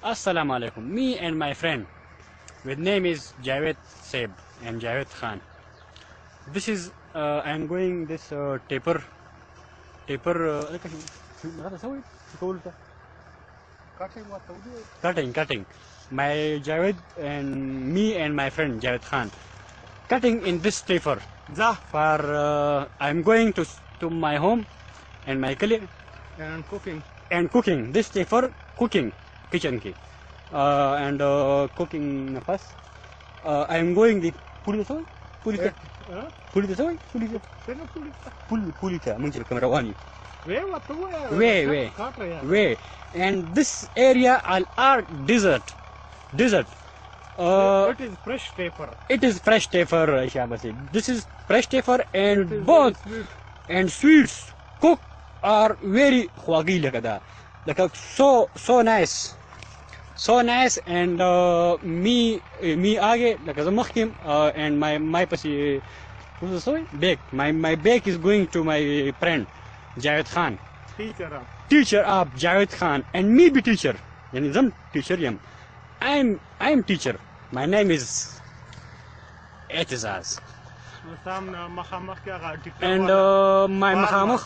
Assalamu alaikum. Me and my friend, with name is Javed Seb and Javed Khan. This is I'm going this taper. Cutting. My Javed and me and my friend Javed Khan cutting in this taper. For I'm going to my home and my colleague and cooking. This taper cooking kitchen ki and cooking nafas. I'm going the puli munjil kamerawani. Way. And this area are desert. It is fresh paper. It is fresh taper, Shabasi. This is fresh taper and both and sweets cook are very khwagi lagada. Like so nice. So nice and me aage like zamakkim and my pasi bake. My bake is going to my friend Javed Khan. Teacher of Javed Khan and me be teacher. Yani zam teacher yam. I'm teacher. My name is Etizaz. And my makhamukh